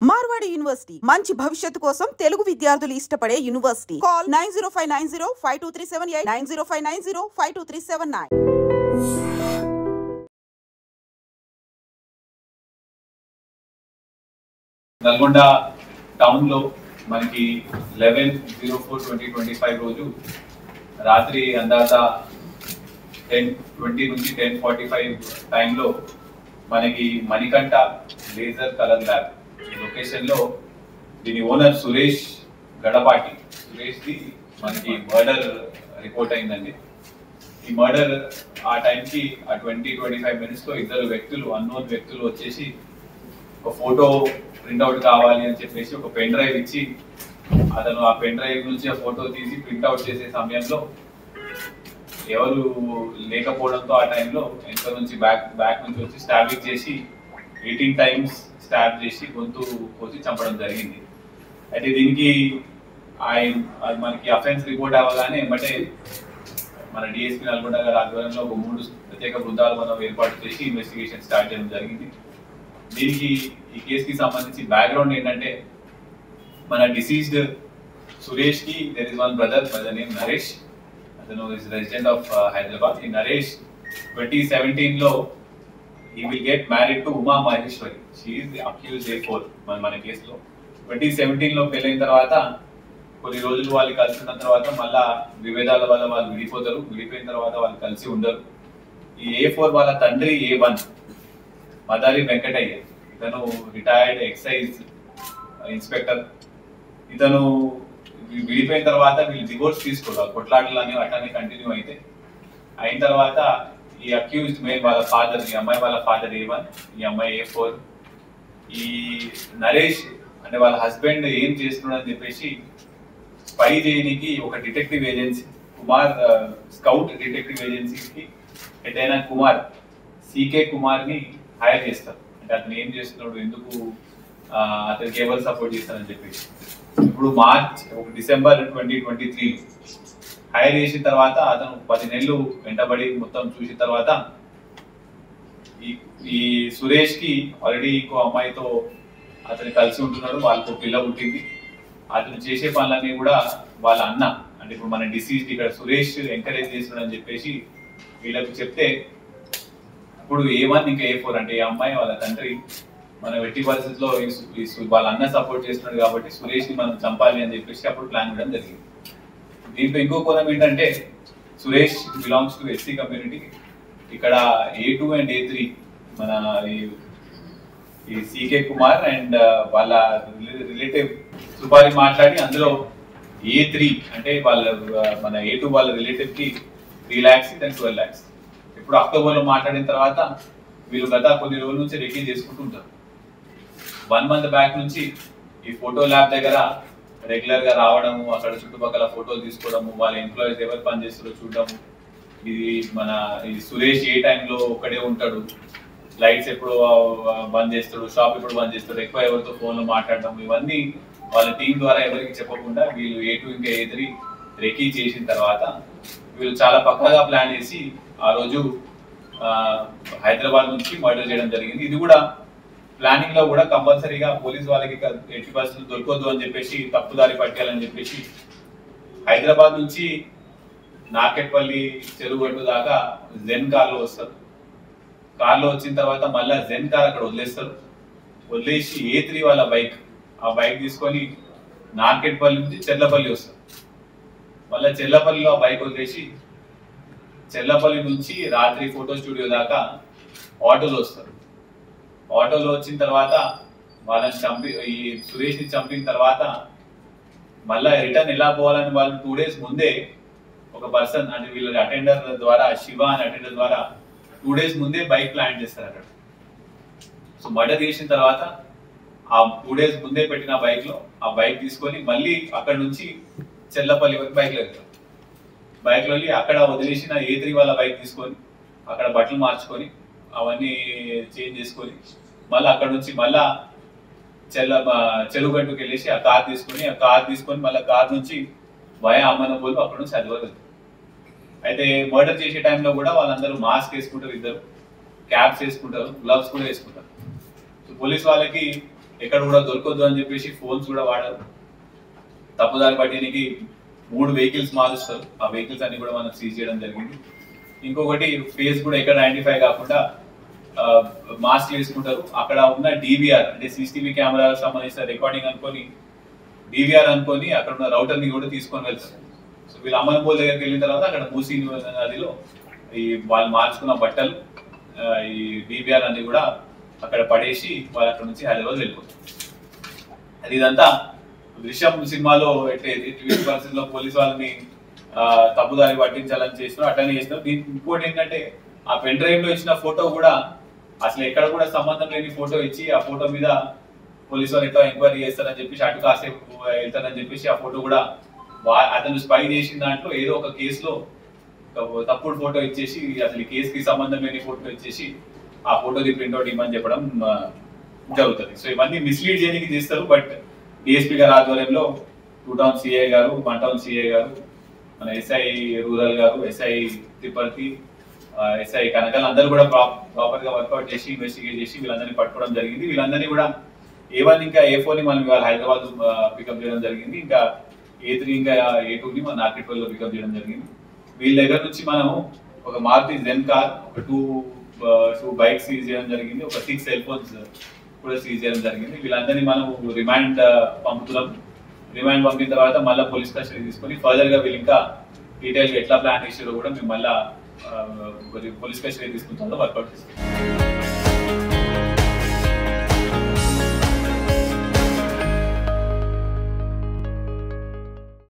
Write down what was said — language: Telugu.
మార్వాడి యూనివర్సిటీ మంచి భవిష్యత్తు కోసం తెలుగు విద్యార్థులు ఇష్టపడే యూనివర్సిటీ. కాల్ 9059052378 9059052379. నల్గొండ టౌన్ లో మనకి 11/04/2025 రోజు రాత్రి అందాజా 10:20 నుంచి 10:45 టైంలో మనకి Manikanta laser colour lab location లో దీని ఓనర్ సురేష్ గడపాటి సురేష్ ది మనకి మర్డర్ రిపోర్ట్ అయిందండి. ఈ మర్డర్ ఆ టైంకి ఆ 20-25 మినిట్స్ లో ఇద్దరు వ్యక్తులు అన్నోన్ వ్యక్తులు వచ్చేసి ఒక ఫోటో ప్రింట్అవుట్ కావాలి అని చెప్పేసి ఒక పెన్ డ్రైవ్ ఇచ్చి అతను ఆ పెన్ డ్రైవ్ నుంచి ఆ ఫోటో తీసి ప్రింట్అవుట్ చేసే సమయంలో ఎవరు లేకపోవడంతో ఆ టైంలో వెనక నుంచి బ్యాక్ నుంచి వచ్చి స్టాబింగ్ చేసి 18 times స్టాబ్ చేసి గొంతు కోసి చంపడం జరిగింది. అయితే దీనికి మనకి అఫెన్స్ రిపోర్ట్ అవ్వగానే వెంబటే మన డిఎస్పీ నల్గొండ గారి ఆధ్వర్యంలో ఒక 3 ప్రత్యేక బృందాలు మనం ఏర్పాటు చేసి ఇన్వెస్టిగేషన్ స్టార్ట్ చేయడం జరిగింది. దీనికి ఈ కేసుకి సంబంధించి బ్యాక్గ్రౌండ్ ఏంటంటే మన డిసీజ్డ్ సురేష్ కి there is one brother by the name Naresh. అతను ఇస్ రెసిడెంట్ ఆఫ్ హైదరాబాద్. ఈ నరేష్ 2017 లో he will get married to Uma Maheshwari. She is the accused A4 మన కేసులో. 2017 లో పెళ్ళైన తర్వాత కొన్ని రోజులు వాళ్ళు కలిసి ఉన్న తర్వాత మళ్ళా విభేదాల వల్ల వాళ్ళు విడిపోతారు. విడిపోయిన తర్వాత వాళ్ళు కలిసి ఉండరు. ఈ A4 వాళ్ళ తండ్రి A1 మదారి వెంకటయ్య, ఇతను రిటైర్డ్ ఎక్సైజ్ ఇన్స్పెక్టర్. ఇతను విడిపోయిన తర్వాత వీళ్ళు డివోర్స్ తీసుకోవాలి, కొట్లాటలు అనేవి అట్లానే కంటిన్యూ అయిన తర్వాత ఈ అక్యూజ్డ్ మెయిన్ వాళ్ళ ఫాదర్, ఈ అమ్మాయి వాళ్ళ ఫాదర్ A1, ఈ అమ్మాయి A4. ఈ నరేష్ అంటే వాళ్ళ హస్బెండ్ ఏం చేస్తున్నాడు అని చెప్పేసి స్పై చేయడానికి ఒక detective agency Kumar scout detective ఏజెన్సీకి హెడ్ అయిన కుమార్ CK కుమార్ని హైర్ చేస్తారు. అంటే అతను ఏం చేస్తున్నాడు, ఎందుకు అతనికి ఎవరు సపోర్ట్ చేస్తారని చెప్పేసి. ఇప్పుడు డిసెంబర్ 2023 హైర్ చేసిన తర్వాత అతను 10 నెలలు వెంటబడి మొత్తం చూసిన తర్వాత ఈ సురేష్ కి ఆల్రెడీ ఇంకో అమ్మాయితో అతను కలిసి ఉంటున్నాడు. వాళ్ళకు పిల్ల పుట్టింది. అతను చేసే పనులన్నీ కూడా వాళ్ళ అన్న అంటే ఇప్పుడు మన డిసీజ్ ఇక్కడ సురేష్ ఎంకరేజ్ చేస్తున్నాడు అని చెప్పేసి వీళ్ళకు చెప్తే ఇప్పుడు A1 ఇంకా A4 అంటే ఈ అమ్మాయి వాళ్ళ తండ్రి మన వెట్టి పరిస్థితిలో వాళ్ళ అన్న సపోర్ట్ చేస్తున్నాడు కాబట్టి సురేష్ ని మనం చంపాలి అని చెప్పేసి అప్పుడు ప్లాన్ చేయడం జరిగింది. దీంట్లో ఇంకో కోణం ఏంటంటే Suresh belongs to SC community. ఇక్కడ A2 అండ్ A3 మన ఈ CK కుమార్ అండ్ వాళ్ళ రిలేటివ్ సుపారి మాట్లాడి అందులో A3 అంటే వాళ్ళ మన A2 వాళ్ళ రిలేటివ్ కి 3 lakhs అండ్ 12 lakhs. ఇప్పుడు అక్టోబర్ లో మాట్లాడిన తర్వాత వీళ్ళు గత కొన్ని రోజుల నుంచి రెకీ చేసుకుంటూ ఉంటారు. 1 month బ్యాక్ నుంచి ఈ ఫోటో ల్యాబ్ దగ్గర రెగ్యులర్ గా రావడము, అక్కడ చుట్టుపక్కల ఫోటోలు తీసుకోవడము, వాళ్ళ ఎంప్లాయీస్ ఎవరు పని చేస్తారో చూడడము. ఇది సురేష్ ఏ టైంలో ఒక్కడే ఉంటాడు, లైట్స్ ఎప్పుడు బంద్ చేస్తాడు, షాప్ ఎప్పుడు బంద్ చేస్తాడు, ఎక్కువ ఎవరితో ఫోన్ లో మాట్లాడడం, ఇవన్నీ వాళ్ళ టీం ద్వారా ఎవరికి చెప్పకుండా వీళ్ళు A2 ఇంకా A3 రెకీ చేసిన తర్వాత వీళ్ళు చాలా పక్కాగా ప్లాన్ చేసి ఆ రోజు హైదరాబాద్ నుంచి మర్డర్ చేయడం జరిగింది. ఇది కూడా ప్లానింగ్ లో కూడా కంపల్సరీగా పోలీస్ వాళ్ళకి 80% దొరకొద్దు అని చెప్పేసి తప్పుదారి పట్టాలని చెప్పేసి హైదరాబాద్ నుంచి నార్కెట్పల్లి చెరువుగట్టు దాకా జెన్ కార్లో వస్తారు. కార్లో వచ్చిన తర్వాత మళ్ళీ జెన్ కార్ అక్కడ వదిలేసి A3 వాళ్ళ ఆ బైక్ తీసుకొని నార్కెట్పల్లి నుంచి చెర్లపల్లి వస్తారు. మళ్ళీ చెర్లపల్లిలో ఆ బైక్ వదిలేసి చెర్లపల్లి నుంచి రాత్రి ఫోటో స్టూడియో దాకా ఆటోలో వస్తారు. ఆటోలో వచ్చిన తర్వాత వాళ్ళని ఈ సురేష్ ని చంపిన తర్వాత మళ్ళీ రిటర్న్ ఎలా పోవాలని వాళ్ళు 2 days ముందే ఒక పర్సన్ అంటే వీళ్ళ అటెండర్ ద్వారా శివ అనే అటెండర్ ద్వారా 2 days ముందే బైక్ ప్లాన్ చేస్తారు అక్కడ. సో మర్డర్ చేసిన తర్వాత ఆ 2 days ముందే పెట్టిన ఆ బైక్ తీసుకొని మళ్ళీ అక్కడ నుంచి చెల్లపల్లి వరకు బైక్లో వెళ్తారు. బైక్లో వెళ్ళి అక్కడ వదిలేసిన A3 వాళ్ళ బైక్ తీసుకొని అక్కడ బట్టలు మార్చుకొని అవన్నీ చేంజ్ చేసుకొని మళ్ళీ అక్కడ నుంచి మళ్ళా చెరువుగట్టుకు వెళ్ళేసి ఆ కార్ తీసుకొని మళ్ళీ కార్ నుంచి వయా అమ్మనబోలు అక్కడ నుంచి అది వరకు. అయితే మర్డర్ చేసే టైంలో కూడా వాళ్ళందరూ మాస్క్ వేసుకుంటారు, ఇద్దరు క్యాప్స్ వేసుకుంటారు, గ్లవ్స్ కూడా వేసుకుంటారు. సో పోలీస్ వాళ్ళకి ఎక్కడ కూడా దొరకొద్దు అని చెప్పేసి ఫోన్స్ కూడా వాడరు. తప్పుదారి పట్టడానికి 3 వెహికల్స్ మారుస్తారు. ఆ వెహికల్స్ అన్ని కూడా మనం సీజ్ చేయడం జరిగింది. ఇంకొకటి ఫేస్ కూడా ఎక్కడ ఐడెంటిఫై కాకుండా మాస్క్ వేసుకుంటారు. అక్కడ ఉన్న డివిఆర్ అంటే సీసీటీవీ కెమెరాలకు సంబంధించిన రికార్డింగ్ అనుకొని డివిఆర్ అనుకొని అక్కడ ఉన్న రౌటర్ ని కూడా తీసుకొని వెళ్తారు. సో వీళ్ళు అమన్పూర్ దగ్గరికి వెళ్ళిన తర్వాత అక్కడ మూసీ నదిలో ఈ వాళ్ళు మార్చుకున్న బట్టలు ఈ డివిఆర్ అన్ని కూడా అక్కడ పడేసి వాళ్ళు అక్కడ నుంచి హైదరాబాద్ వెళ్ళిపోతారు. అది ఇదంతా దృశ్యం సినిమాలో పరిస్థితుల్లో పోలీసు వాళ్ళని తప్పుదారి పట్టించాలని చేస్తున్నారు, అట్లనే చేస్తున్నారు. దీనికి ఇంకోటి ఏంటంటే ఆ పెన్ డ్రైవ్ లో ఇచ్చిన ఫోటో కూడా అసలు ఎక్కడ కూడా సంబంధం లేని ఫోటో ఇచ్చి ఆ ఫోటో మీద పోలీసు వాళ్ళు ఎట్లా ఎంక్వైరీ చేస్తారని చెప్పేసి అటు కాసేపు వెళ్తారని చెప్పేసి ఆ ఫోటో కూడా అతను స్పై చేసిన దాంట్లో ఏదో ఒక కేసులో తప్పుడు ఫోటో ఇచ్చేసి అసలు ఈ కేసుకి సంబంధం లేని ఫోటో ఇచ్చేసి ఆ ఫోటోది ప్రింట్అవుట్ ఇవ్వమని చెప్పడం జరుగుతుంది. సో ఇవన్నీ మిస్లీడ్ చేయడానికి చేస్తారు. బట్ డిఎస్పీ గారి ఆధ్వర్యంలో 2 టౌన్ సిఐ గారు, 1 టౌన్ సిఐ గారు, మన ఎస్ఐ రూరల్ గారు, ఎస్ఐ తిరుపతి, ఎస్ఐ కనకల్ అందరూ కూడా ప్రాపర్ గా వర్కౌట్ చేసి ఇన్వెస్టిగేట్ చేసి వీళ్ళందరినీ పట్టుకోవడం జరిగింది. వీళ్ళందరినీ కూడా A1 ఇంకా A4 ని మనం ఇవాళ హైదరాబాద్ పికప్ చేయడం జరిగింది. ఇంకా A3 ఇంకా A2 ని మన నార్కెట్పల్లి లో పికప్ చేయడం జరిగింది. వీళ్ళ దగ్గర నుంచి మనం ఒక మారుతి జెన్ కార్, ఒక 2 బైక్స్ సీజ్ చేయడం జరిగింది, ఒక 6 సెల్ ఫోన్స్ కూడా సీజ్ చేయడం జరిగింది. వీళ్ళందరినీ మనం రిమాండ్ పంపుతున్నాం. రిమాండ్ పంపిన తర్వాత మళ్ళీ పోలీస్ కస్టడీ తీసుకొని ఫర్దర్ గా వీళ్ళు ఇంకా డీటెయిల్ గా ఎట్లా ప్లాన్ చేసారో కూడా మేము మళ్ళీ పోలీస్ కస్టడీ తీసుకుంటామో వర్కౌట్ చేస్తాం.